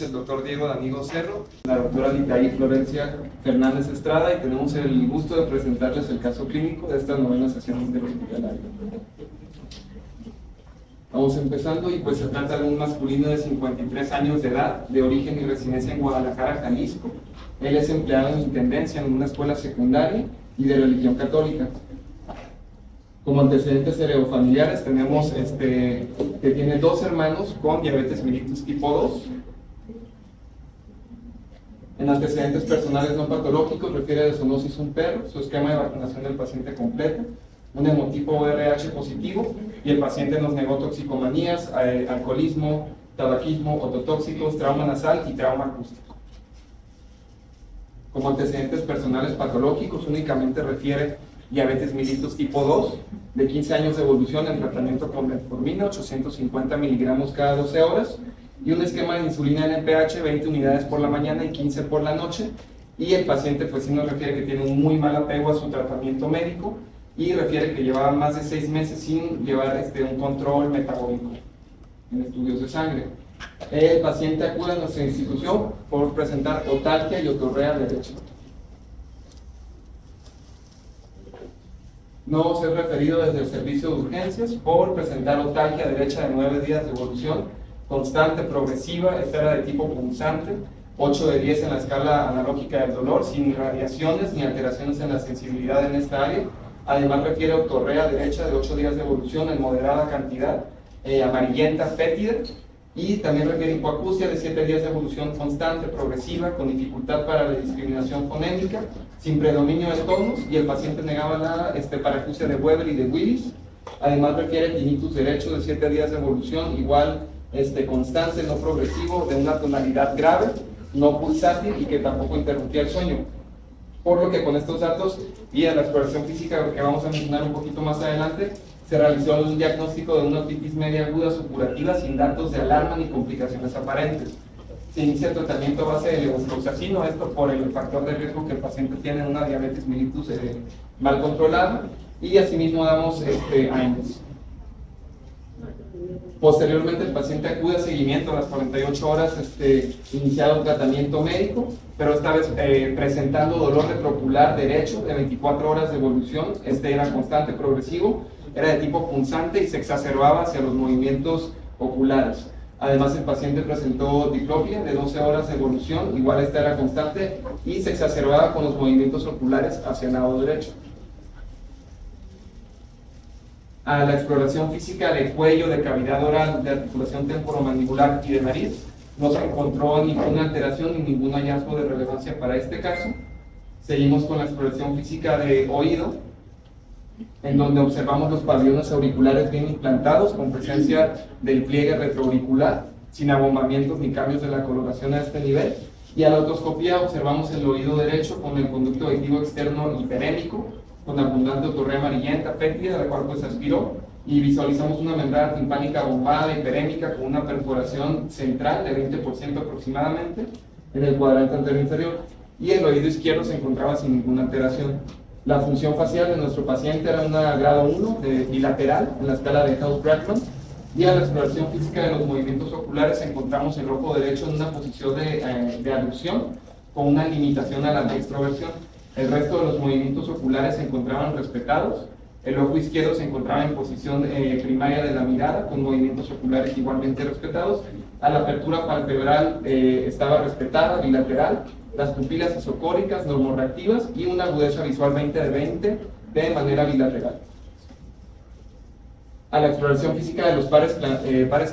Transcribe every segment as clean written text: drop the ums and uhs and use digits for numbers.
el doctor Diego D'Amigo Cerro, la doctora Litaí Florencia Fernández Estrada, y tenemos el gusto de presentarles el caso clínico de esta novena sesión del hospitalario. Vamos empezando, y pues se trata de un masculino de 53 años de edad, de origen y residencia en Guadalajara, Jalisco. Él es empleado en intendencia en una escuela secundaria y de religión católica. Como antecedentes heredofamiliares tenemos que tiene 2 hermanos con diabetes mellitus tipo 2. En antecedentes personales no patológicos refiere a zoonosis un perro, su esquema de vacunación del paciente completo, un hemotipo RH positivo, y el paciente nos negó toxicomanías, alcoholismo, tabaquismo, ototóxicos, trauma nasal y trauma acústico. Como antecedentes personales patológicos únicamente refiere diabetes mellitus tipo 2, de 15 años de evolución en tratamiento con metformina, 850 miligramos cada 12 horas, y un esquema de insulina NPH, 20 unidades por la mañana y 15 por la noche, y el paciente pues sí nos refiere que tiene un muy mal apego a su tratamiento médico, y refiere que llevaba más de 6 meses sin llevar un control metabólico en estudios de sangre. El paciente acude a nuestra institución por presentar otalgia y otorrea derecha. No ser referido desde el servicio de urgencias por presentar otalgia derecha de 9 días de evolución constante, progresiva. Esta era de tipo punzante, 8 de 10 en la escala analógica del dolor, sin irradiaciones ni alteraciones en la sensibilidad en esta área. Además refiere a otorrea derecha de 8 días de evolución en moderada cantidad, amarillenta, fétida, y también refiere hipoacusia de 7 días de evolución constante, progresiva, con dificultad para la discriminación fonémica, sin predominio de tonos, y el paciente negaba la paracusia de Weber y de Willis. Además refiere tinnitus derecho de 7 días de evolución, igual constante, no progresivo, de una tonalidad grave, no pulsátil y que tampoco interrumpía el sueño. Por lo que con estos datos y a la exploración física que vamos a mencionar un poquito más adelante, se realizó un diagnóstico de una otitis media aguda supurativa sin datos de alarma ni complicaciones aparentes. Se inicia el tratamiento a base de levofloxacino, esto por el factor de riesgo que el paciente tiene una diabetes mellitus mal controlada, y asimismo damos AINES. Posteriormente el paciente acude a seguimiento a las 48 horas iniciado el tratamiento médico, pero esta vez presentando dolor retrocular derecho de 24 horas de evolución. Era constante, progresivo, era de tipo punzante y se exacerbaba hacia los movimientos oculares. Además el paciente presentó diplopia de 12 horas de evolución, igual esta era constante y se exacerbaba con los movimientos oculares hacia el lado derecho. A la exploración física de cuello, de cavidad oral, de articulación temporomandibular y de nariz, no se encontró ninguna alteración ni ningún hallazgo de relevancia para este caso. Seguimos con la exploración física de oído, en donde observamos los pabellones auriculares bien implantados, con presencia del pliegue retroauricular, sin abombamientos ni cambios de la coloración a este nivel. Y a la otoscopía observamos el oído derecho con el conducto auditivo externo hiperémico, con abundante otorrea amarillenta, fétida, la cual pues aspiró, y visualizamos una membrana timpánica bombada, hiperémica, con una perforación central de 20% aproximadamente en el cuadrante anterior inferior, y el oído izquierdo se encontraba sin ninguna alteración. La función facial de nuestro paciente era una grado 1 bilateral en la escala de Held-Brackman, y a la exploración física de los movimientos oculares encontramos el ojo derecho en una posición de aducción con una limitación a la dextroversión. El resto de los movimientos oculares se encontraban respetados. El ojo izquierdo se encontraba en posición primaria de la mirada, con movimientos oculares igualmente respetados. A la apertura palpebral estaba respetada, bilateral. Las pupilas isocóricas, normorreactivas, y una agudeza visual 20 de 20 de manera bilateral. A la exploración física de los pares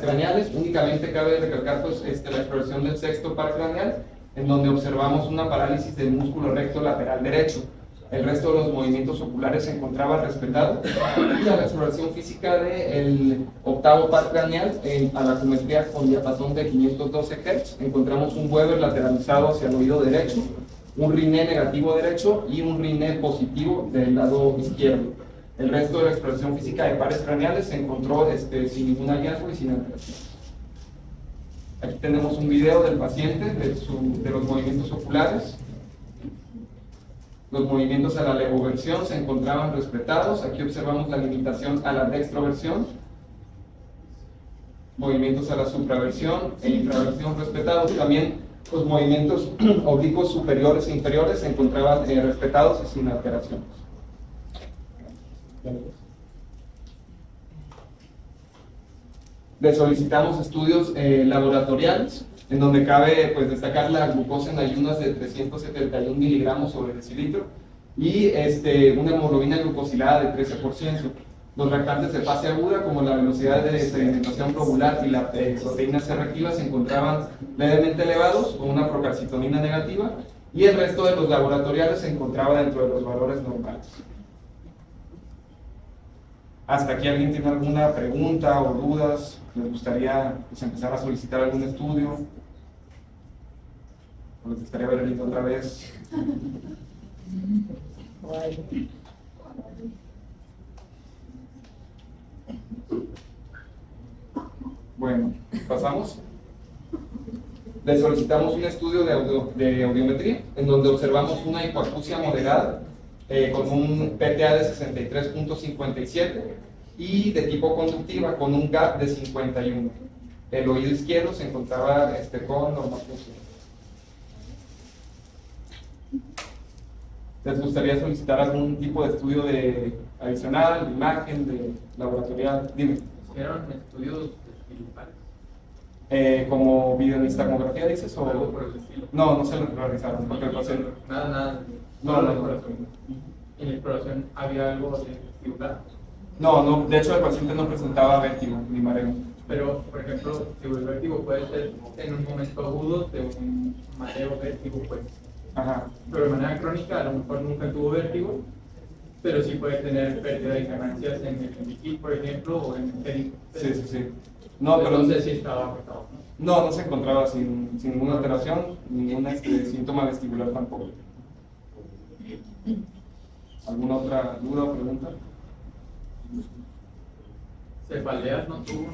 craneales, únicamente cabe recalcar pues, la exploración del sexto par craneal, en donde observamos una parálisis del músculo recto lateral derecho. El resto de los movimientos oculares se encontraba respetado. Y a la exploración física del octavo par craneal, a la acumetría con diapasón de 512 Hz, encontramos un Weber lateralizado hacia el oído derecho, un Riné negativo derecho y un Riné positivo del lado izquierdo. El resto de la exploración física de pares craneales se encontró sin ningún hallazgo y sin alteración. Aquí tenemos un video del paciente, de los movimientos oculares. Los movimientos a la levoversión se encontraban respetados. Aquí observamos la limitación a la dextroversión. movimientos a la supraversión e infraversión respetados. También los movimientos oblicuos superiores e inferiores se encontraban respetados y sin alteraciones. Le solicitamos estudios laboratoriales, en donde cabe pues, destacar la glucosa en ayunas de 371 miligramos sobre decilitro y una hemoglobina glucosilada de 13%. Los reactantes de fase aguda, como la velocidad de sedimentación globular y la proteína C reactiva, se encontraban levemente elevados, con una procalcitonina negativa, y el resto de los laboratoriales se encontraba dentro de los valores normales. ¿Hasta aquí alguien tiene alguna pregunta o dudas? ¿Les gustaría pues, empezar a solicitar algún estudio? ¿O les gustaría verlo otra vez? Bueno, pasamos. Le solicitamos un estudio de audiometría, en donde observamos una hipoacusia moderada con un PTA de 63.57 y de tipo conductiva con un gap de 51. El oído izquierdo se encontraba con normal función. ¿Les gustaría solicitar algún tipo de estudio adicional, de imagen, de laboratorial? Dime. ¿Eran estudios espirituales? ¿Como videohistamografía dices? O algo por el estilo. No, no se lo realizaron porque el paciente... Nada. No. ¿En la exploración había algo de cirugía? No, de hecho el paciente no presentaba vértigo ni mareo. Pero, por ejemplo, si el vértigo puede ser en un momento agudo de un mareo vértigo, pues. Ajá. Pero de manera crónica, a lo mejor nunca tuvo vértigo, pero sí puede tener pérdida de ganancias en el hemiquil, por ejemplo, o en el hérico. Sí. No, pero no sé si estaba afectado. No se encontraba sin ninguna alteración, ningún síntoma vestibular tampoco. ¿Alguna otra duda o pregunta? ¿Cefaleas no tuvo?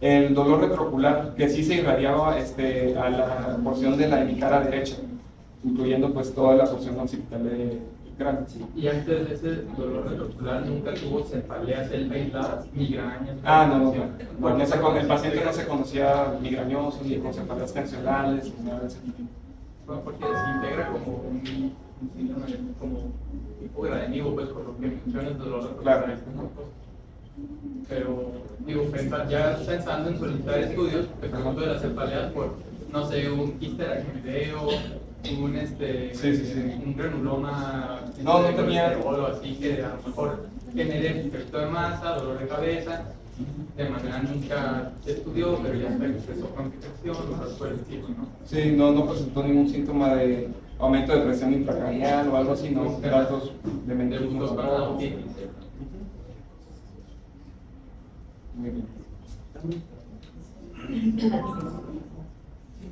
El dolor retroocular, que sí se irradiaba a la porción de la hemicara derecha, incluyendo pues toda la porción occipital de cráneo. Y antes de ese dolor retroocular nunca tuvo cefaleas aisladas, migrañas. No, el paciente no se conocía migrañoso ni con cefaleas tensionales ni nada de ese tipo. Bueno, porque se integra como un síndrome como tipo gradenivo, pues por lo que mencionas dolor retroocular. Claro. Pero digo, ya pensando en solicitar estudios, te pregunto de las cefaleas por, no sé, un quiste aracnoideo, un granuloma, no tenía o así que a lo mejor genere efecto de masa, dolor de cabeza, de manera nunca se estudió, pero ya se expresó complicación o algo por el estilo, ¿no? Sí, no presentó ningún síntoma de aumento de presión intracraneal o algo así, no, datos de mentismo. Muy bien.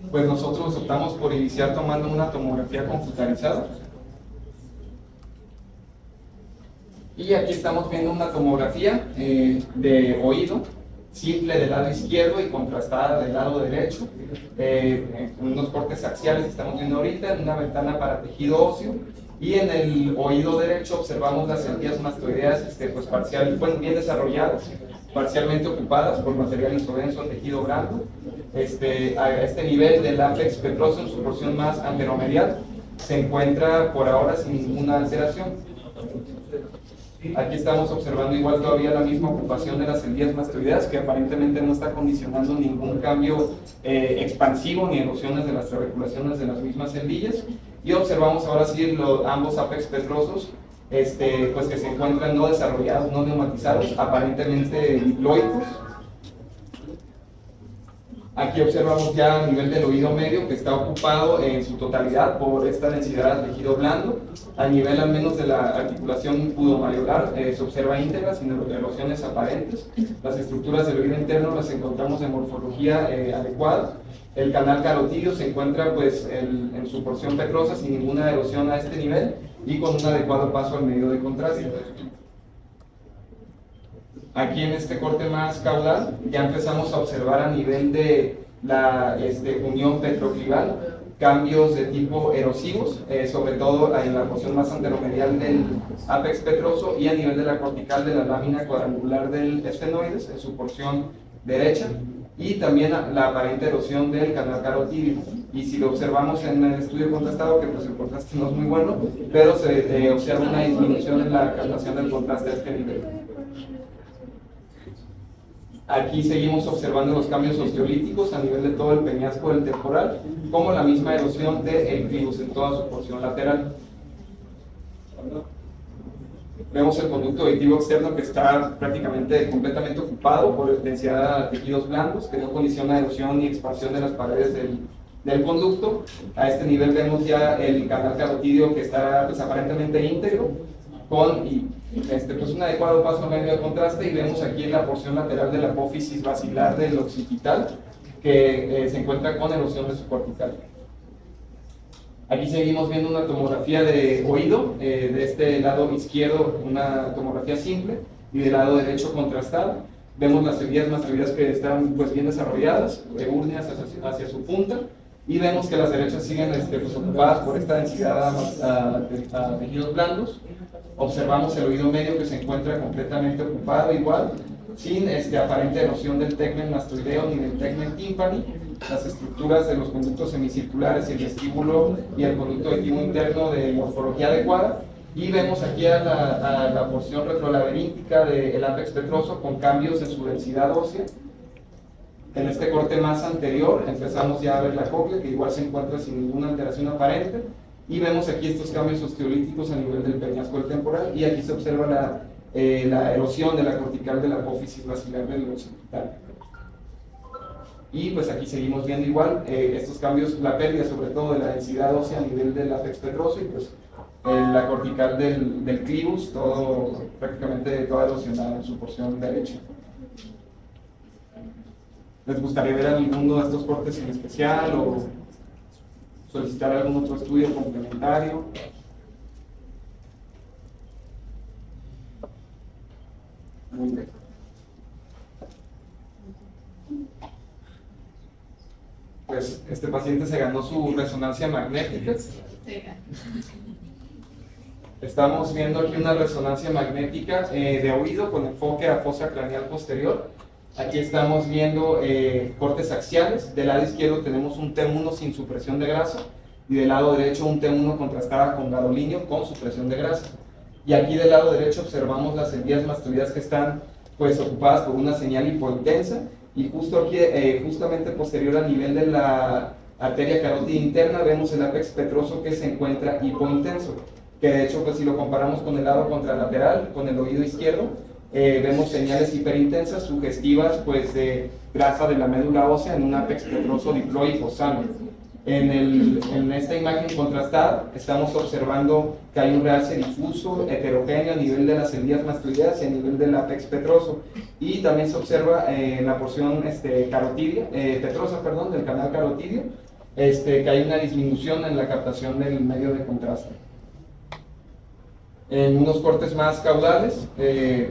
Pues nosotros optamos por iniciar tomando una tomografía computarizada. Y aquí estamos viendo una tomografía de oído, simple del lado izquierdo y contrastada del lado derecho, unos cortes axiales que estamos viendo ahorita, en una ventana para tejido óseo. Y en el oído derecho observamos las encías mastoideas bien desarrolladas, parcialmente ocupadas por material isodenso en tejido blando. A este nivel del apex petroso en su porción más anteromedial se encuentra por ahora sin ninguna alteración. Aquí estamos observando igual todavía la misma ocupación de las encías mastoideas, que aparentemente no está condicionando ningún cambio expansivo ni erosiones de las trabeculaciones de las mismas endillas. Y observamos ahora sí ambos apex petrosos pues que se encuentran no desarrollados, no neumatizados, aparentemente diploicos. Aquí observamos ya a nivel del oído medio que está ocupado en su totalidad por esta densidad de tejido blando. A nivel al menos de la articulación pudomalleolar se observa íntegra, sin erosiones aparentes. Las estructuras del oído interno las encontramos en morfología adecuada. El canal carotidio se encuentra pues en su porción petrosa sin ninguna erosión a este nivel y con un adecuado paso al medio de contraste. Aquí en este corte más caudal ya empezamos a observar a nivel de la unión petroclival cambios de tipo erosivos, sobre todo en la porción más anteromedial del apex petroso y a nivel de la cortical de la lámina cuadrangular del esfenoides, en su porción derecha, y también la aparente erosión del canal carotidio. Y si lo observamos en el estudio contrastado, que pues el contraste no es muy bueno, pero se observa una disminución en la captación del contraste a este nivel. Aquí seguimos observando los cambios osteolíticos a nivel de todo el peñasco del temporal, como la misma erosión del clivus en toda su porción lateral. Vemos el conducto auditivo externo que está prácticamente completamente ocupado por densidad de tejidos blandos, que no condiciona erosión ni expansión de las paredes del conducto. A este nivel vemos ya el canal carotidio que está pues, aparentemente íntegro, con pues, un adecuado paso medio de contraste, y vemos aquí en la porción lateral de la apófisis basilar del occipital que se encuentra con erosión de su cortical. Aquí seguimos viendo una tomografía de oído, de este lado izquierdo una tomografía simple y del lado derecho contrastada. Vemos las heridas mastroideas que están pues, bien desarrolladas, urnias hacia su punta, y vemos que las derechas siguen pues, ocupadas por esta densidad a tejidos blandos. Observamos el oído medio que se encuentra completamente ocupado igual, sin aparente erosión del tegmen mastroideo ni del tegmen tímpani. Las estructuras de los conductos semicirculares y el vestíbulo y el conducto auditivo interno de morfología adecuada. Y vemos aquí a la porción retrolaberíntica del ápex petroso con cambios en su densidad ósea. En este corte más anterior empezamos ya a ver la cóclea, que igual se encuentra sin ninguna alteración aparente, y vemos aquí estos cambios osteolíticos a nivel del peñasco del temporal, y aquí se observa la erosión de la cortical de la apófisis basilar del occipital. Y pues aquí seguimos viendo igual estos cambios, la pérdida sobre todo de la densidad ósea a nivel del ápex petroso, y pues la cortical del clivus, prácticamente toda erosionada en su porción derecha. ¿Les gustaría ver alguno de estos cortes en especial o solicitar algún otro estudio complementario? Muy bien. Pues este paciente se ganó su resonancia magnética. Estamos viendo aquí una resonancia magnética de oído con enfoque a fosa craneal posterior. Aquí estamos viendo cortes axiales. Del lado izquierdo tenemos un T1 sin supresión de grasa, y del lado derecho un T1 contrastada con gadolinio con supresión de grasa. Y aquí del lado derecho observamos las encías mastroideas que están pues, ocupadas por una señal hipointensa, y justo aquí, justamente posterior al nivel de la arteria carótida interna, vemos el ápex petroso que se encuentra hipointenso, que de hecho pues, si lo comparamos con el lado contralateral, con el oído izquierdo, vemos señales hiperintensas sugestivas pues, de grasa de la médula ósea en un ápex petroso diploico sano. En esta imagen contrastada estamos observando que hay un realce difuso, heterogéneo a nivel de las encías mastroideas y a nivel del ápex petroso, y también se observa en la porción petrosa del canal carotidio, que hay una disminución en la captación del medio de contraste. En unos cortes más caudales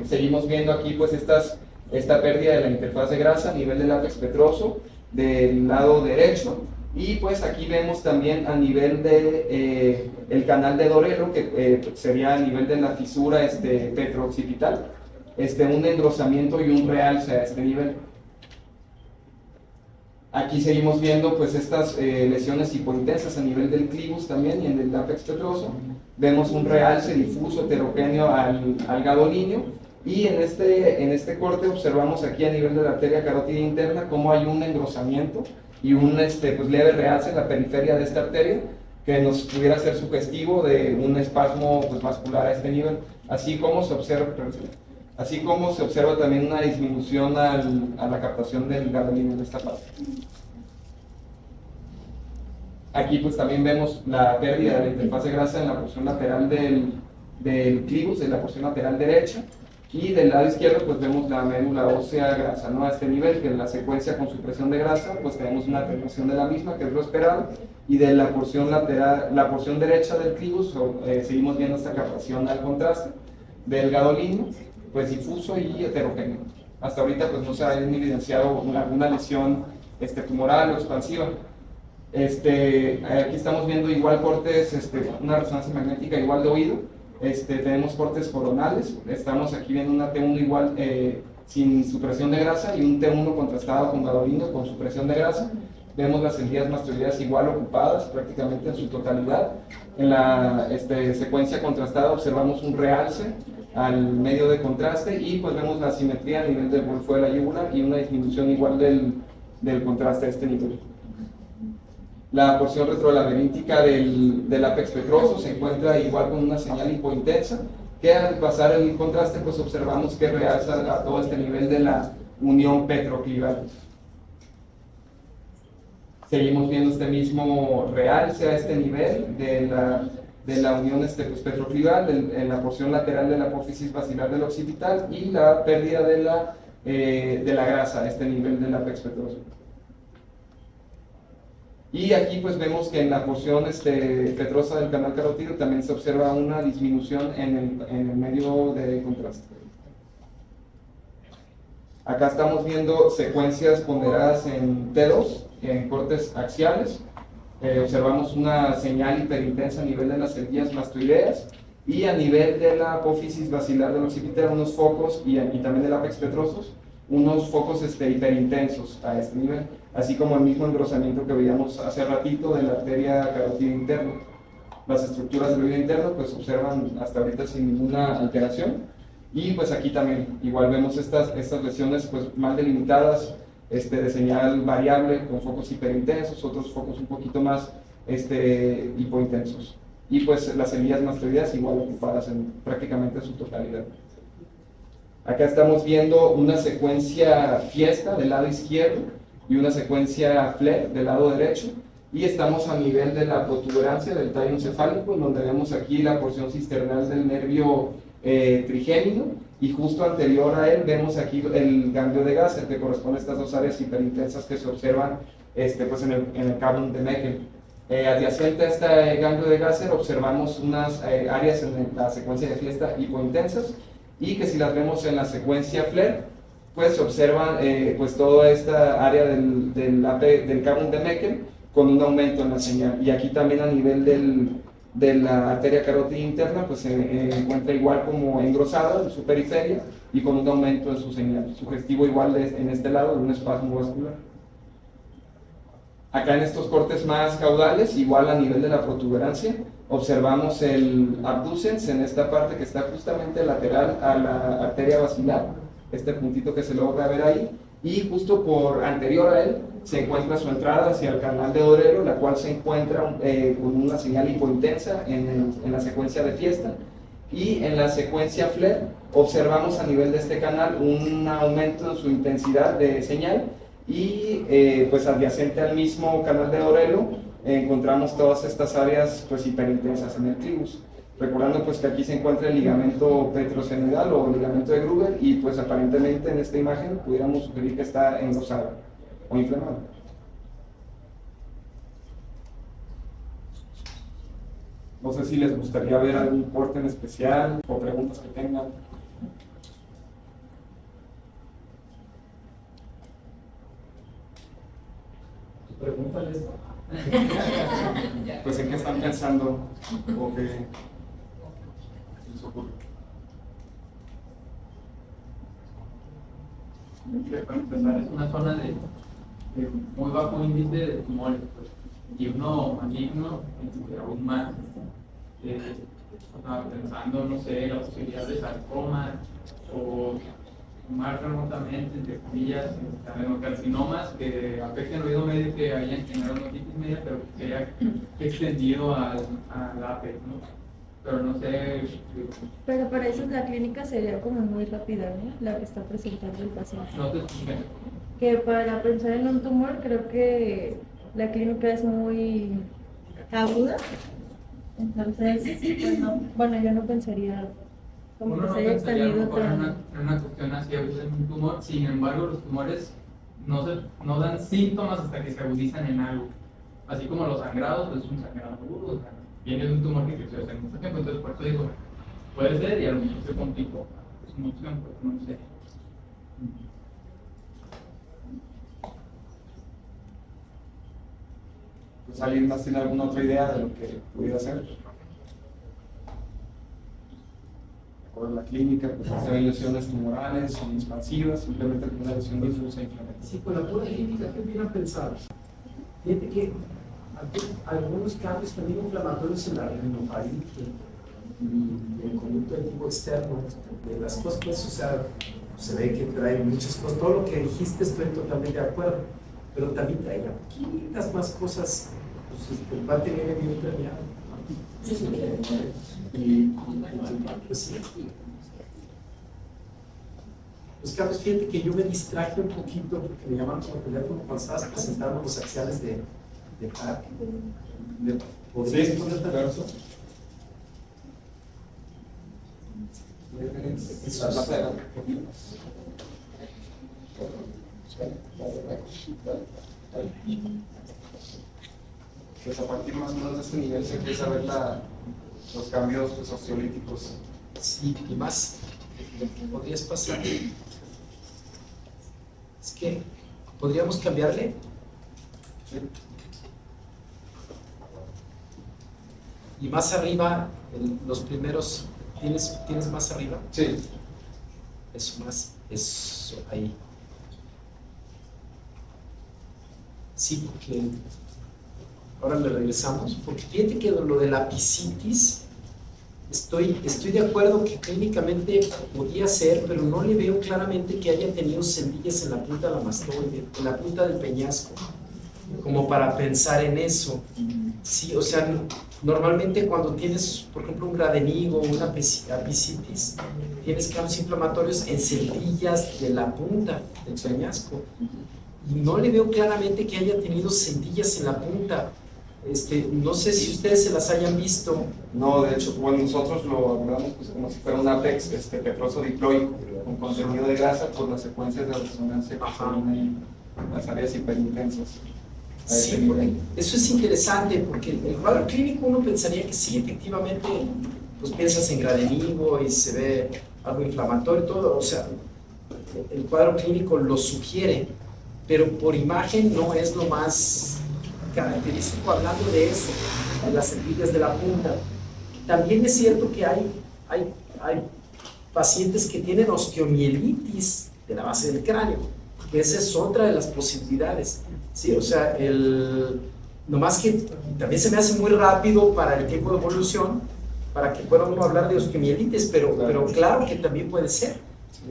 seguimos viendo aquí pues esta pérdida de la interfaz de grasa a nivel del ápex petroso del lado derecho, y pues aquí vemos también a nivel de el canal de Dorelo, que sería a nivel de la fisura petrooccipital, un engrosamiento y un realce a este nivel. Aquí seguimos viendo pues estas lesiones hipointensas a nivel del clivus también y en el ápex petroso. Vemos un realce difuso heterogéneo al gadolinio, y en este corte observamos aquí a nivel de la arteria carótida interna cómo hay un engrosamiento y un pues leve realce en la periferia de esta arteria, que nos pudiera ser sugestivo de un espasmo pues, vascular a este nivel, así como se observa también una disminución a la captación del gadolinio en esta parte. Aquí pues también vemos la pérdida de la interfaz de grasa en la porción lateral del clivus, en la porción lateral derecha, y del lado izquierdo pues vemos la médula ósea grasa, ¿no? A este nivel, que en la secuencia con supresión de grasa pues tenemos una atenuación de la misma, que es lo esperado, y de la porción lateral, la porción derecha del clivus seguimos viendo esta captación al contraste del gadolinio, pues difuso y heterogéneo. Hasta ahorita pues no se ha evidenciado alguna lesión tumoral o expansiva. Aquí estamos viendo igual cortes, una resonancia magnética igual de oído. Tenemos cortes coronales, estamos aquí viendo una T1 igual sin supresión de grasa y un T1 contrastado con gadolino con supresión de grasa. Vemos las encías mastoideas igual ocupadas prácticamente en su totalidad. En la secuencia contrastada observamos un realce al medio de contraste y pues vemos la simetría a nivel del golfo de la yugular y una disminución igual del contraste a este nivel. La porción retrolaberíntica del ápex petroso se encuentra igual con una señal hipointensa, que al pasar el contraste pues observamos que realza a todo este nivel de la unión petroclival. Seguimos viendo este mismo realce a este nivel de la unión pues, petroclival en la porción lateral de la apófisis basilar del occipital y la pérdida de la grasa a este nivel del ápex petroso. Y aquí pues vemos que en la porción petrosa del canal carotídeo también se observa una disminución en el medio de contraste. Acá estamos viendo secuencias ponderadas en T2, en cortes axiales. Observamos una señal hiperintensa a nivel de las encías mastoideas y a nivel de la apófisis basilar del occipital unos focos y también del ápex petrosos, unos focos hiperintensos a este nivel, así como el mismo engrosamiento que veíamos hace ratito de la arteria carotídea interna. Las estructuras del oído interno pues observan hasta ahorita sin ninguna alteración. Y pues aquí también igual vemos estas lesiones pues mal delimitadas, de señal variable con focos hiperintensos, otros focos un poquito más hipointensos. Y pues las encías mastoideas igual ocupadas en prácticamente su totalidad. Acá estamos viendo una secuencia fiesta del lado izquierdo y una secuencia flare del lado derecho. Y estamos a nivel de la protuberancia del tallo encefálico, en donde vemos aquí la porción cisternal del nervio trigémino, y justo anterior a él vemos aquí el ganglio de Gasser, que corresponde a estas dos áreas hiperintensas que se observan pues en el Cavum de Meckel. Adyacente a este ganglio de Gasser observamos unas áreas en la secuencia de fiesta hipointensas, y que si las vemos en la secuencia flare, pues se observa pues toda esta área del Cavum de Meckel con un aumento en la señal. Y aquí también a nivel de la arteria carótida interna pues se encuentra igual como engrosada en su periferia y con un aumento en su señal, sugestivo igual en este lado de un espasmo vascular. Acá en estos cortes más caudales, igual a nivel de la protuberancia, observamos el abducens en esta parte que está justamente lateral a la arteria basilar, este puntito que se logra ver ahí, y justo por anterior a él se encuentra su entrada hacia el canal de Dorero, la cual se encuentra con una señal hipointensa en la secuencia de fiesta, y en la secuencia flare observamos a nivel de este canal un aumento en su intensidad de señal, y pues adyacente al mismo canal de Dorelo encontramos todas estas áreas pues hiperintensas en el clivus. Recordando pues que aquí se encuentra el ligamento petrosenoidal o ligamento de Gruber, y pues aparentemente en esta imagen pudiéramos sugerir que está engrosado o inflamado. No sé si les gustaría ver algún corte en especial o preguntas que tengan. Pregúntales. Pues en qué están pensando o qué les ocurre. Para empezar, es una zona de muy bajo índice de tumores, pues, y uno maligno, aún más. Pensando, no sé, la posibilidad de sarcoma o más remotamente, entre comillas, adenocarcinomas que afecten el oído medio, que hayan generado otitis media, pero que haya extendido al ápex, ¿no? Pero no sé. Pero para eso la clínica sería como muy rápida, ¿no? La que está presentando el paciente. No te escuché. Que para pensar en un tumor creo que la clínica es muy aguda. Entonces, pues no, bueno, yo no pensaría como Uno que no se haya pensaría a lo extendido mejor tan... en una cuestión así aguda en un tumor. Sin embargo, los tumores no dan síntomas hasta que se agudizan en algo. Así como los sangrados, pues es un sangrado agudo, o sea, viene de un tumor que creció hace mucho tiempo. Entonces, por eso digo, puede ser, y a lo mejor se complicó. Es una opción, pues no sé. Pues ¿alguien más tiene alguna otra idea de lo que pudiera ser? por la clínica, pues se ven lesiones tumorales o expansivas, simplemente con una lesión difusa inflamatoria. Sí, con la pura clínica, ¿qué hubieran pensado? Fíjate que algunos cambios también inflamatorios en la rinofaringe y el conducto activo externo de las cosas, pues, o sea, se ve que trae muchas cosas. Todo lo que dijiste estoy totalmente de acuerdo, pero también trae poquitas más cosas. Pues, el bate viene bien permeado. Pues sí. Los cambios, fíjate que yo me distraje un poquito porque me llamaron por teléfono cuando estabas presentando los axiales de Parque. ¿Podrías ponerte claro. Más adelante. Pues a partir más o menos de este nivel se empieza a ver los cambios pues, osteolíticos. Sí, y más, podrías pasar. Es que, ¿podríamos cambiarle? Sí. Y más arriba, los primeros, ¿tienes más arriba? Sí. Eso más, eso ahí. Sí, porque ahora le regresamos, porque fíjate que lo de la apicitis, estoy de acuerdo que clínicamente podía ser, pero no le veo claramente que haya tenido semillas en la punta de la mastoide, en la punta del peñasco, como para pensar en eso. Sí, o sea, normalmente cuando tienes, por ejemplo, un gradenigo o una apicitis, tienes cambios inflamatorios en celdillas de la punta del peñasco. Y no le veo claramente que haya tenido celdillas en la punta. No sé si ustedes se las hayan visto. No, de hecho, bueno, nosotros lo abordamos pues, como si fuera un ápex petroso diploico con contenido de grasa por las secuencias de resonancia que se en las áreas hiperintensas. Sí, eso es interesante porque el cuadro clínico uno pensaría que sí, efectivamente, pues piensas en gradenigo y se ve algo inflamatorio y todo, o sea, el cuadro clínico lo sugiere, pero por imagen no es lo más característico hablando de eso, de las semillas de la punta. También es cierto que hay pacientes que tienen osteomielitis de la base del cráneo, que esa es otra de las posibilidades. Sí, o sea, nomás que también se me hace muy rápido para el tiempo de evolución, para que podamos hablar de osteomielitis, pero claro que también puede ser.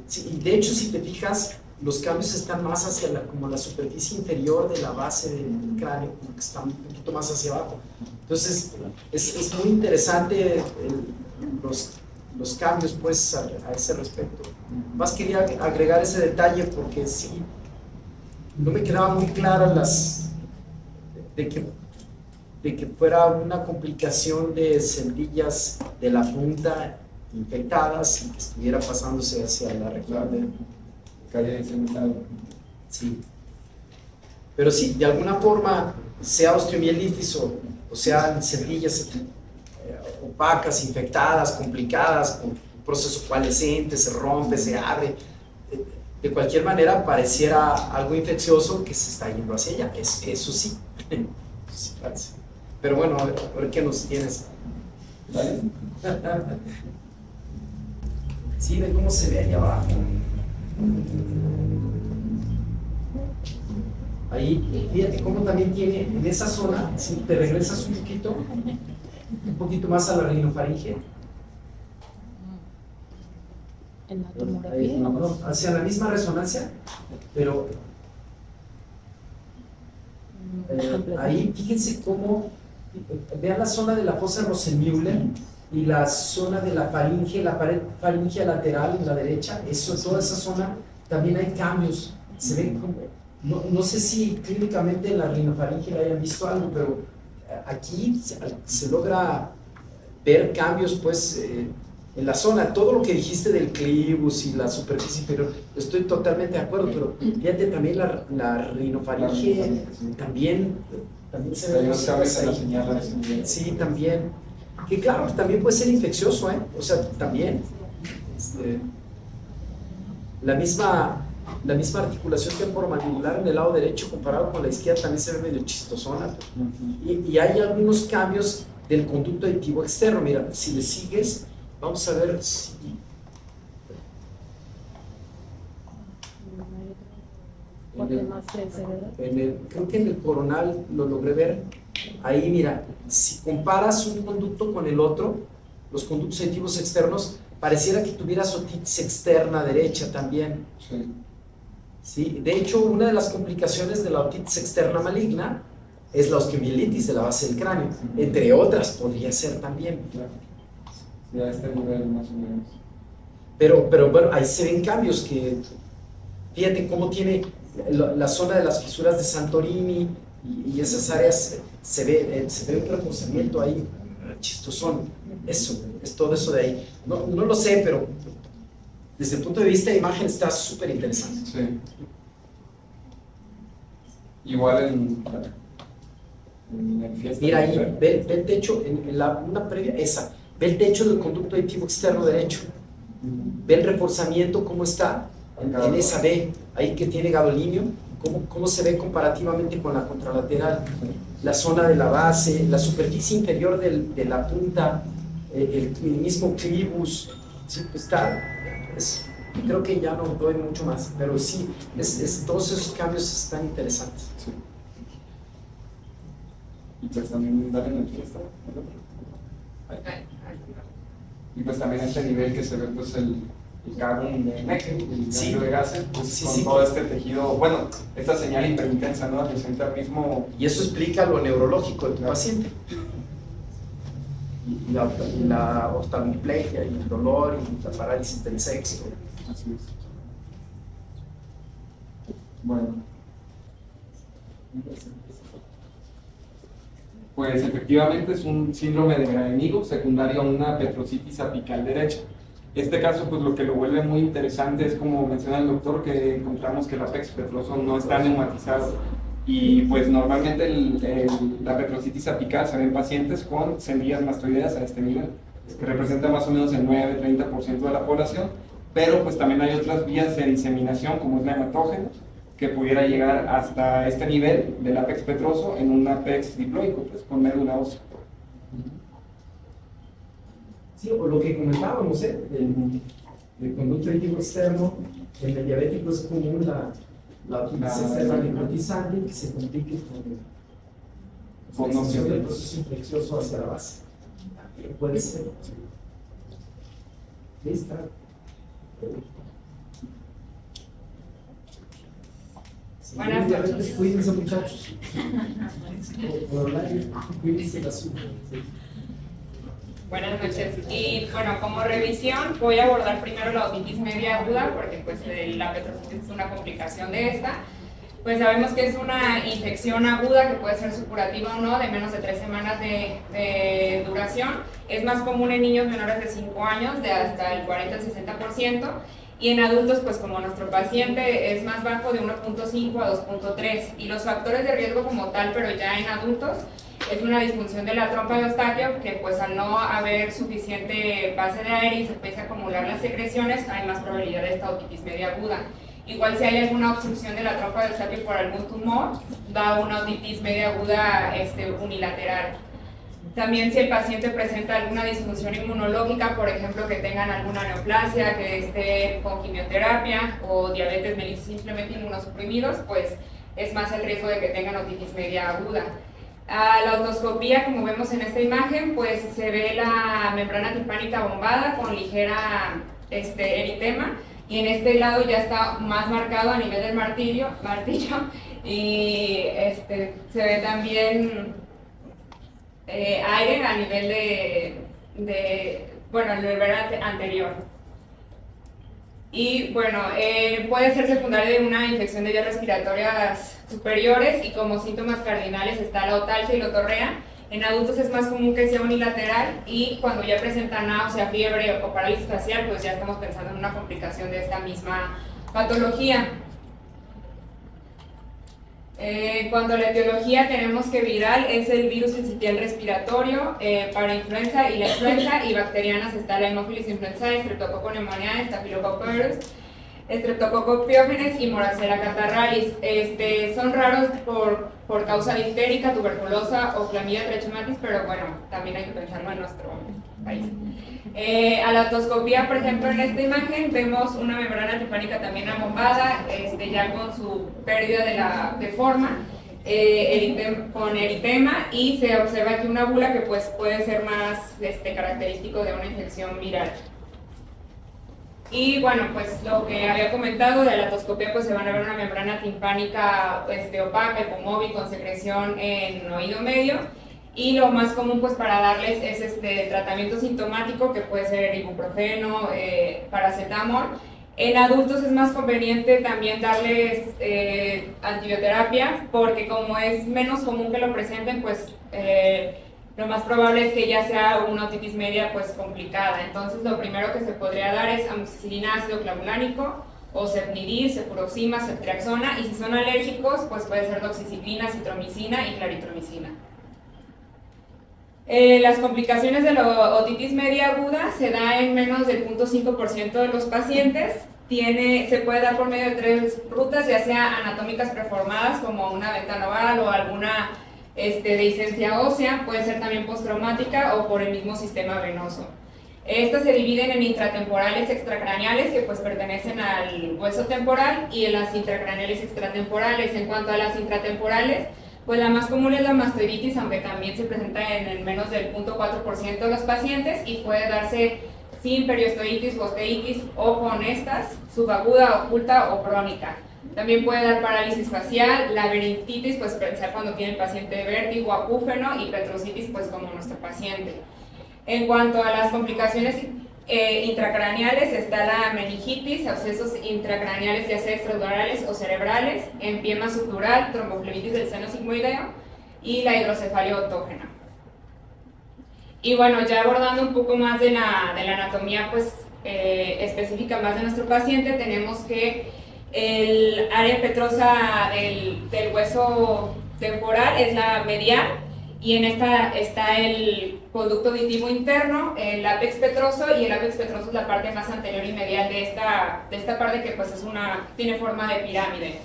Sí, y de hecho, si te fijas, los cambios están más hacia como la superficie inferior de la base del cráneo, como que están un poquito más hacia abajo. Entonces, es muy interesante los cambios pues, a ese respecto. Más quería agregar ese detalle porque sí, no me quedaba muy clara de que fuera una complicación de celdillas de la punta infectadas y que estuviera pasándose hacia la región de Calle diseminado. Sí. Pero sí, de alguna forma, sea osteomielitis o sean celdillas opacas, infectadas, complicadas, con un proceso coalescente, se rompe, se abre. De cualquier manera, pareciera algo infeccioso que se está yendo hacia allá. Eso sí. Sí parece. Pero bueno, a ver qué nos tienes. ¿Vale? Sí, ve cómo se ve allá abajo. Ahí, fíjate cómo también tiene en esa zona, si te regresas un poquito más a la rinofaringe. En la tomografía. No, hacia la misma resonancia, pero ahí fíjense cómo, vean la zona de la fosa Rosenmüller y la zona de la faringe, la pared faringea lateral en la derecha, toda esa zona también hay cambios. Se ven como, no sé si clínicamente en la rinofaringe la hayan visto algo, pero aquí se logra ver cambios pues en la zona. Todo lo que dijiste del clivus y la superficie inferior, estoy totalmente de acuerdo, pero fíjate también la rinofaringe también se ven los cambios en la señal. Sí, también. Que claro, también puede ser infeccioso, o sea, también. La misma articulación temporomandibular en el lado derecho comparado con la izquierda también se ve medio chistosona. Y hay algunos cambios del conducto aditivo externo. Mira, si le sigues, vamos a ver si parte más crece, ¿verdad? Creo que en el coronal lo logré ver. Ahí, mira, si comparas un conducto con el otro, los conductos auditivos externos, pareciera que tuvieras otitis externa derecha también. Sí. ¿Sí? De hecho, una de las complicaciones de la otitis externa maligna es la osteomielitis de la base del cráneo. Entre otras, podría ser también. Claro. Sí, a este nivel más o menos. Pero bueno, ahí se ven cambios que, fíjate cómo tiene la zona de las fisuras de Santorini y esas áreas, se ve un reforzamiento ahí chistosón. Eso, es todo eso de ahí. No lo sé, pero desde el punto de vista de imagen está súper interesante. Sí. Igual en el fiesta. Mira ahí, ve el techo, una previa, esa, ve el techo del conducto auditivo externo derecho. Ve el reforzamiento, cómo está en esa B, ahí que tiene gadolinio, cómo se ve comparativamente con la contralateral. La zona de la base, la superficie inferior de la punta, el mismo clivus, sí, creo que ya no doy mucho más, pero sí, todos esos cambios están interesantes. Sí. Y pues también dar en el fiesta. Y pues también este nivel que se ve, pues el carbón de Meckel, el Sí. ganglio de Gassen, pues Sí, con sí. todo este tejido, bueno, esta señal hiperintensa, ¿no? Presenta el mismo. Y eso explica lo neurológico de tu paciente. Y la oftalmoplegia, y el dolor, y la parálisis del sexo. Así es. Bueno. Pues efectivamente es un síndrome de Gran-Enigo secundario a una petrocitis apical derecha. Este caso, pues lo que lo vuelve muy interesante es, como menciona el doctor, que encontramos que el apex petroso no está neumatizado. Y pues normalmente la petrocitis apical se ve en pacientes con semillas mastoideas a este nivel, que representa más o menos el 9-30% de la población, pero pues también hay otras vías de diseminación, como es la hematógena, que pudiera llegar hasta este nivel del apex petroso en un apex diploico, pues con médula ósea. Sí, o lo que comentábamos, el conducto auditivo externo, en el diabético es común la otitis externa necrotizante que se complique con la extensión del proceso infeccioso hacia la base. También puede ser. Ahí está. Buenas noches. Cuídense, muchachos. Por online, cuídense la suya. Buenas noches. Y bueno, como revisión voy a abordar primero la otitis media aguda, porque pues la petrocitis es una complicación de esta. Pues sabemos que es una infección aguda que puede ser supurativa o no, de menos de 3 semanas de duración. Es más común en niños menores de 5 años, de hasta el 40 al 60%. Y en adultos, pues como nuestro paciente es más bajo, de 1.5 a 2.3. Y los factores de riesgo como tal, pero ya en adultos, es una disfunción de la trompa de Eustaquio, que pues al no haber suficiente base de aire y se empieza a acumular las secreciones, hay más probabilidad de esta otitis media aguda. Igual si hay alguna obstrucción de la trompa de Eustaquio por algún tumor, da una otitis media aguda unilateral. También si el paciente presenta alguna disfunción inmunológica, por ejemplo que tengan alguna neoplasia, que esté con quimioterapia o diabetes mellitus simplemente inmunosuprimidos, pues es más el riesgo de que tengan otitis media aguda. A la otoscopía, como vemos en esta imagen, pues se ve la membrana timpánica bombada con ligera eritema, y en este lado ya está más marcado a nivel del martillo y se ve también aire a nivel el nivel anterior. Y bueno, puede ser secundario de una infección de vías respiratorias superiores, y como síntomas cardinales está la otalgia y la otorrea. En adultos es más común que sea unilateral, y cuando ya presenta náusea, fiebre o parálisis facial, pues ya estamos pensando en una complicación de esta misma patología. En cuanto a la etiología, tenemos que viral es el virus sincitial respiratorio, para influenza y la influenza, y bacterianas está la Haemophilus influenzae, Streptococcus pneumoniae, Staphylococcus aureus, Streptococcus pyogenes y Moracea catarrhalis. Son raros por causa difterica, tuberculosa o clamidia trachomatis, pero bueno, también hay que pensarlo en nuestro país. A la otoscopía, por ejemplo, en esta imagen vemos una membrana timpánica también abombada, ya con su pérdida de forma, con eritema, y se observa aquí una bula que pues puede ser más característico de una infección viral. Y bueno, pues lo que había comentado de la otoscopía, pues se van a ver una membrana timpánica opaca, hipomóvil, con secreción en oído medio. Y lo más común pues para darles es tratamiento sintomático, que puede ser ibuprofeno, paracetamol. En adultos es más conveniente también darles antibioterapia, porque como es menos común que lo presenten, pues lo más probable es que ya sea una otitis media pues complicada. Entonces lo primero que se podría dar es amoxicilina ácido clavulánico, o cefnidil, cefuroxima, ceftriaxona, y si son alérgicos pues puede ser doxiciclina, citromicina y claritromicina. Las complicaciones de la otitis media aguda se da en menos del 0.5% de los pacientes. Se puede dar por medio de 3 rutas, ya sea anatómicas preformadas como una ventana oval o alguna dehiscencia ósea, puede ser también postraumática o por el mismo sistema venoso. Estas se dividen en intratemporales extracraneales, que pues pertenecen al hueso temporal, y en las intracraneales extratemporales. En cuanto a las intratemporales, pues la más común es la mastoiditis, aunque también se presenta en el menos del 0.4% de los pacientes, y puede darse sin periostoitis, osteitis o con estas, subaguda, oculta o crónica. También puede dar parálisis facial, laberintitis, pues pensar cuando tiene el paciente vértigo, acúfeno, y petrositis, pues como nuestro paciente. En cuanto a las complicaciones intracraneales, está la meningitis, abscesos intracraneales ya sea extradurales o cerebrales, empiema subdural, tromboflebitis del seno sigmoideo y la hidrocefalia autógena. Y bueno, ya abordando un poco más de la anatomía pues, específica más de nuestro paciente, tenemos que el área petrosa del hueso temporal es la medial, y en esta está el conducto auditivo interno, el ápex petroso, y el ápex petroso es la parte más anterior y medial de esta parte, que pues tiene forma de pirámide.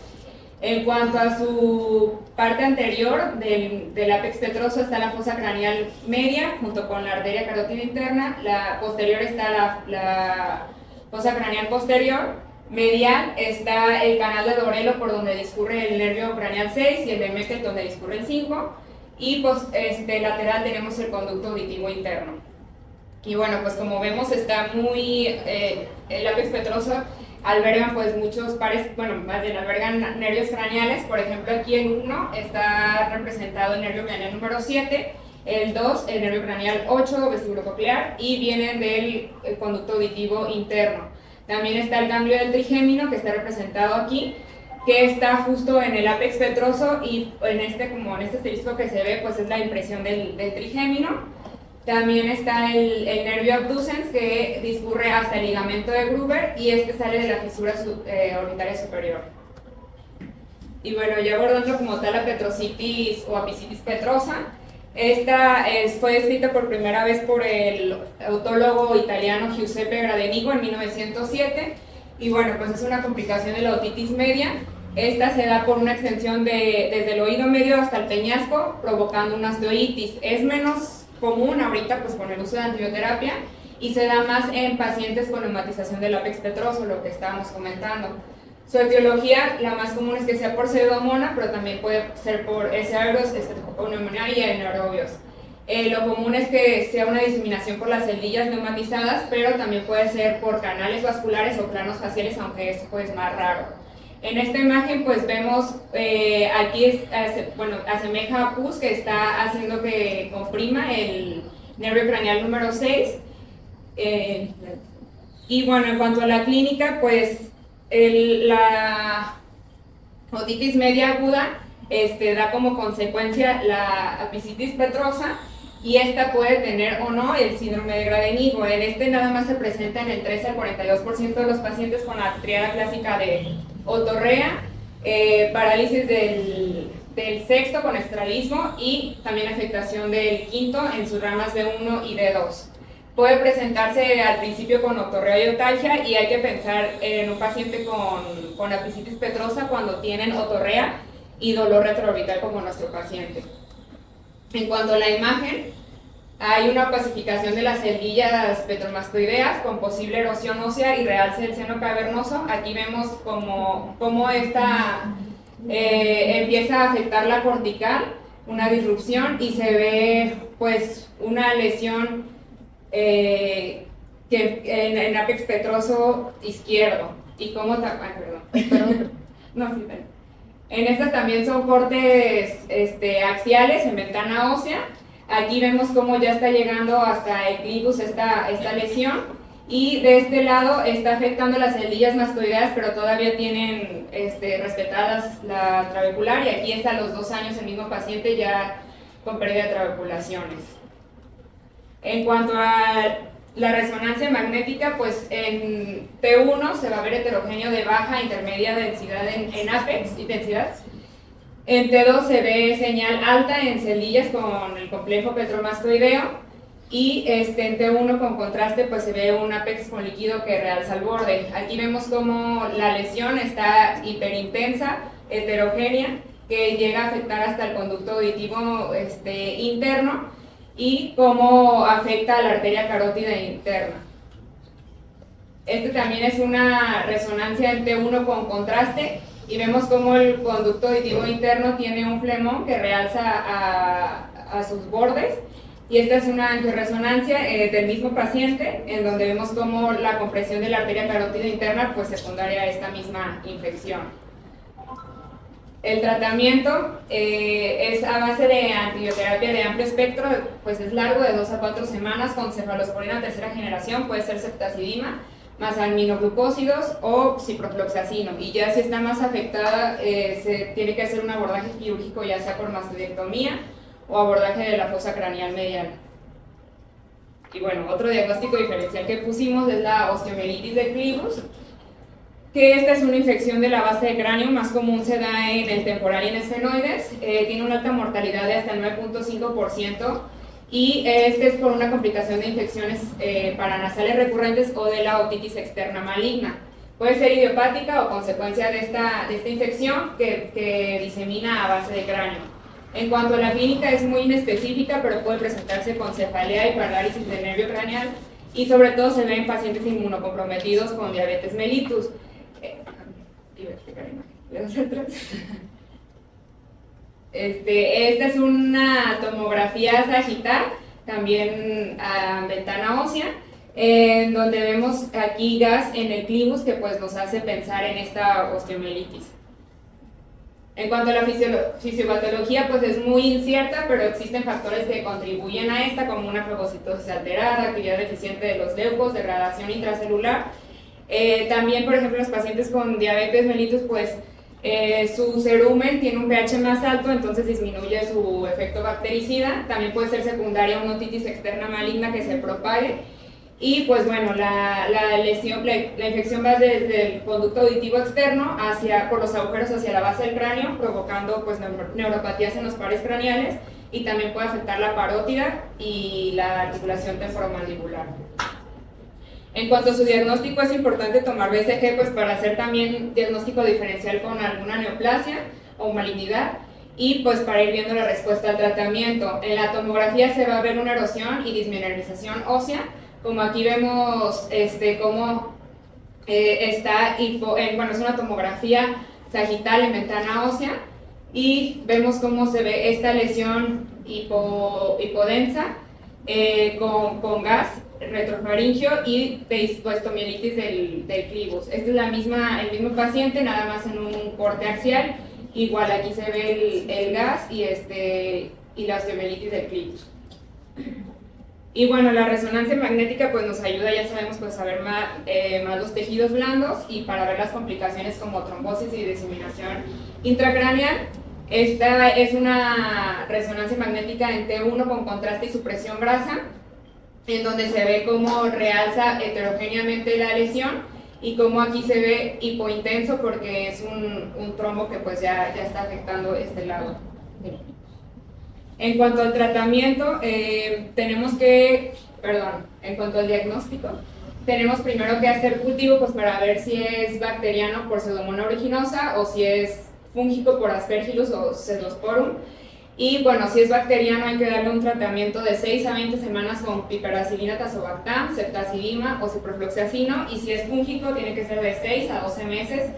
En cuanto a su parte anterior del ápex petroso está la fosa craneal media junto con la arteria carótida interna, la posterior está la fosa craneal posterior, medial está el canal de Dorelo por donde discurre el nervio craneal 6 y el de Meckel donde discurre el 5, y pues lateral tenemos el conducto auditivo interno. Y bueno, pues como vemos está muy, el ápex petroso albergan pues muchos pares, bueno, más bien albergan nervios craneales. Por ejemplo, aquí el 1 está representado el nervio craneal número 7, el 2 el nervio craneal 8, vestíbulo coclear, y vienen del conducto auditivo interno. También está el ganglio del trigémino, que está representado aquí, que está justo en el ápex petroso, y como en este asterisco que se ve, pues es la impresión del trigémino. También está el nervio abducens, que discurre hasta el ligamento de Gruber, y sale de la fisura orbitaria superior. Y bueno, ya abordando como tal la petrositis o apicitis petrosa, esta fue descrita por primera vez por el autólogo italiano Giuseppe Gradenigo en 1907, y bueno, pues es una complicación de la otitis media. Esta se da por una extensión desde el oído medio hasta el peñasco, provocando una osteoitis. Es menos común ahorita pues con el uso de antibioterapia, y se da más en pacientes con neumatización del ápex petroso, lo que estábamos comentando. Su etiología, la más común es que sea por pseudomonas, pero también puede ser por S. aureus, neumonía y anaerobios. Lo común es que sea una diseminación por las celdillas neumatizadas, pero también puede ser por canales vasculares o planos faciales, aunque es pues más raro. En esta imagen pues vemos, aquí asemeja a pus, que está haciendo que comprima el nervio craneal número 6. Y bueno, en cuanto a la clínica, pues la otitis media aguda da como consecuencia la apicitis petrosa, y esta puede tener o no el síndrome de Gradenigo. Nada más se presenta en el 13 al 42% de los pacientes con la triada clásica de otorrea, parálisis del sexto con estralismo, y también afectación del quinto en sus ramas B1 y D2. Puede presentarse al principio con otorrea y otalgia, y hay que pensar en un paciente con apicitis petrosa cuando tienen otorrea, y dolor retroorbital como nuestro paciente. En cuanto a la imagen, hay una opacificación de las celdillas petromastoideas con posible erosión ósea y realce del seno cavernoso. Aquí vemos cómo esta empieza a afectar la cortical, una disrupción, y se ve pues una lesión que en apex petroso izquierdo. Y cómo en estas también son cortes axiales en ventana ósea. Aquí vemos cómo ya está llegando hasta el clivus esta lesión, y de este lado está afectando las celdillas mastoideas, pero todavía tienen respetadas la trabecular, y aquí está a los 2 años el mismo paciente ya con pérdida de trabeculaciones. En cuanto a la resonancia magnética, pues en T1 se va a ver heterogéneo de baja a intermedia densidad en apex y densidad. En T2 se ve señal alta en celdillas con el complejo petromastoideo, y en T1 con contraste pues se ve un apex con líquido que realza el borde. Aquí vemos cómo la lesión está hiperintensa, heterogénea, que llega a afectar hasta el conducto auditivo interno, y cómo afecta a la arteria carótida interna. También es una resonancia en T1 con contraste, y vemos cómo el conducto auditivo interno tiene un flemón que realza a sus bordes, y esta es una angioresonancia del mismo paciente, en donde vemos cómo la compresión de la arteria carótida interna pues secundaria a esta misma infección. El tratamiento es a base de antibioterapia de amplio espectro, pues es largo, de 2 a 4 semanas, con cefalosporina tercera generación, puede ser ceftazidima, más aminoglucósidos o ciprofloxacino, y ya si está más afectada se tiene que hacer un abordaje quirúrgico, ya sea por mastodectomía o abordaje de la fosa craneal medial. Y bueno, otro diagnóstico diferencial que pusimos es la osteomielitis de clivus, que esta es una infección de la base de cráneo, más común se da en el temporal y en esfenoides, tiene una alta mortalidad de hasta el 9.5%, y este es por una complicación de infecciones paranasales recurrentes o de la otitis externa maligna. Puede ser idiopática o consecuencia de esta infección que disemina a base de cráneo. En cuanto a la clínica, es muy inespecífica, pero puede presentarse con cefalea y parálisis del nervio craneal, y sobre todo se ve en pacientes inmunocomprometidos con diabetes mellitus. Esta es una tomografía sagital, también a ventana ósea, en donde vemos aquí gas en el clivus que pues nos hace pensar en esta osteomielitis. En cuanto a la fisiopatología, pues es muy incierta, pero existen factores que contribuyen a esta, como una fagocitosis alterada, actividad deficiente de los leucos, degradación intracelular. También, por ejemplo, los pacientes con diabetes mellitus, pues su cerumen tiene un pH más alto, entonces disminuye su efecto bactericida. También puede ser secundaria a una otitis externa maligna que se propague. Y pues bueno, la infección va desde el conducto auditivo externo por los agujeros hacia la base del cráneo, provocando pues neuropatías en los pares craneales, y también puede afectar la parótida y la articulación temporomandibular. En cuanto a su diagnóstico, es importante tomar BCG pues para hacer también diagnóstico diferencial con alguna neoplasia o malignidad, y pues para ir viendo la respuesta al tratamiento. En la tomografía se va a ver una erosión y dismineralización ósea, como aquí vemos cómo está, es una tomografía sagital en ventana ósea, y vemos cómo se ve esta lesión hipodensa con gas retrofaringio y osteomielitis del clivus. Este es el mismo paciente, nada más en un corte axial. Igual aquí se ve el gas y la osteomielitis del clivus. Y bueno, la resonancia magnética pues nos ayuda, ya sabemos, pues a ver más los tejidos blandos, y para ver las complicaciones como trombosis y diseminación intracraneal. Esta es una resonancia magnética en T1 con contraste y supresión grasa, en donde se ve cómo realza heterogéneamente la lesión, y cómo aquí se ve hipointenso porque es un trombo que pues ya está afectando este lado. En cuanto al tratamiento, en cuanto al diagnóstico, tenemos primero que hacer cultivo pues para ver si es bacteriano por Pseudomonas aeruginosa o si es fúngico por Aspergillus o Cephalosporum. Y bueno, si es bacteriano hay que darle un tratamiento de 6 a 20 semanas con piperacillina, tazobactam, ceftazidima o ciprofloxacino, y si es fúngico tiene que ser de 6 a 12 meses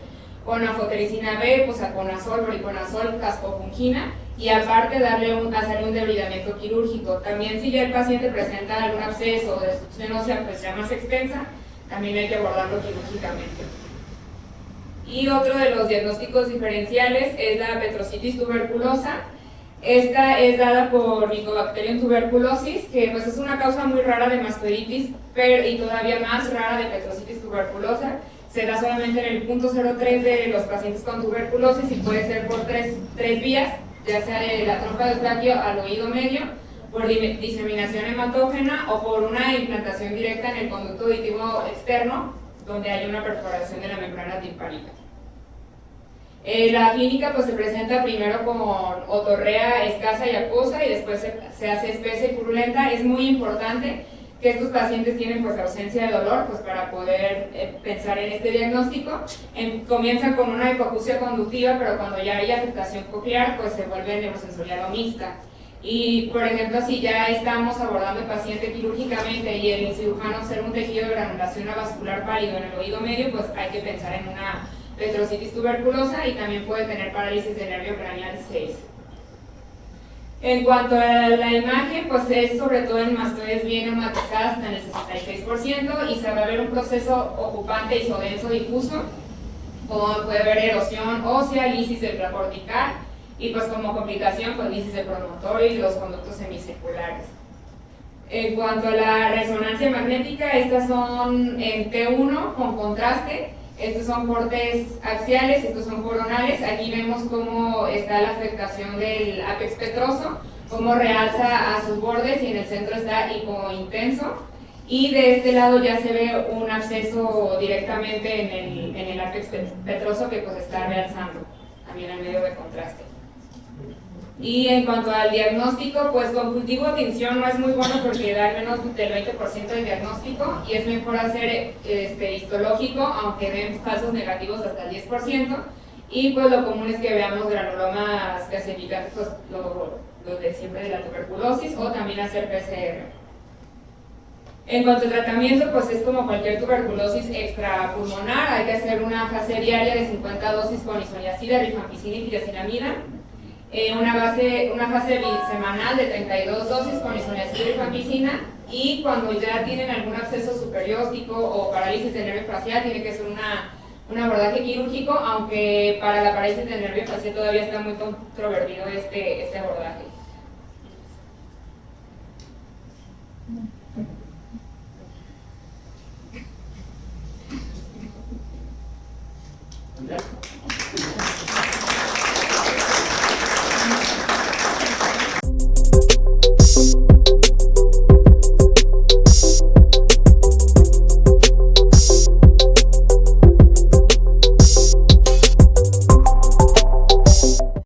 con anfotericina B, posaconazol, voriconazol, caspofungina, y aparte hacerle un debridamiento quirúrgico. También si ya el paciente presenta algún absceso o destrucción ósea pues ya más extensa, también hay que abordarlo quirúrgicamente. Y otro de los diagnósticos diferenciales es la petrocitis tuberculosa. Esta es dada por Mycobacterium tuberculosis, que pues es una causa muy rara de mastoiditis, y todavía más rara de petrocitis tuberculosa. Se da solamente en el 0.03 de los pacientes con tuberculosis y puede ser por tres vías, ya sea de la trompa de Eustaquio al oído medio, por diseminación hematógena o por una implantación directa en el conducto auditivo externo, donde hay una perforación de la membrana timpánica. La clínica pues se presenta primero con otorrea escasa y acuosa y después se hace espesa y purulenta. Es muy importante que estos pacientes tienen pues ausencia de dolor pues para poder pensar en este diagnóstico. Comienzan con una hipoacusia conductiva, pero cuando ya hay afectación coclear pues se vuelve neurosensorial o mixta. Y por ejemplo, si ya estamos abordando el paciente quirúrgicamente y el cirujano observa un tejido de granulación avascular pálido en el oído medio, pues hay que pensar en una petrocitis tuberculosa, y también puede tener parálisis del nervio craneal 6. En cuanto a la imagen, pues es sobre todo en mastoides bien neumatizadas hasta en el 66%, y se va a ver un proceso ocupante isodenso difuso, como puede haber erosión ósea, lisis del plato cortical, y pues como complicación, pues lisis del promontorio y los conductos semicirculares. En cuanto a la resonancia magnética, estas son en T1 con contraste. Estos son cortes axiales, estos son coronales. Aquí vemos cómo está la afectación del ápex petroso, cómo realza a sus bordes, y en el centro está hipointenso. Y de este lado ya se ve un absceso directamente en el ápex petroso que pues está realzando, también en medio de contraste. Y en cuanto al diagnóstico, pues con cultivo de tinción no es muy bueno porque da menos del 20% de diagnóstico, y es mejor hacer histológico, aunque den falsos negativos hasta el 10%, y pues lo común es que veamos granulomas calcificantes, pues, los de siempre de la tuberculosis, o también hacer PCR. En cuanto al tratamiento, pues es como cualquier tuberculosis extrapulmonar, hay que hacer una fase diaria de 50 dosis con isoniazida, rifampicina y tiracinamida. Una fase bisemanal de 32 dosis con isoniazida y rifampicina, y cuando ya tienen algún absceso superióstico o parálisis del nervio facial tiene que ser un abordaje quirúrgico, aunque para la parálisis del nervio facial todavía está muy controvertido este abordaje.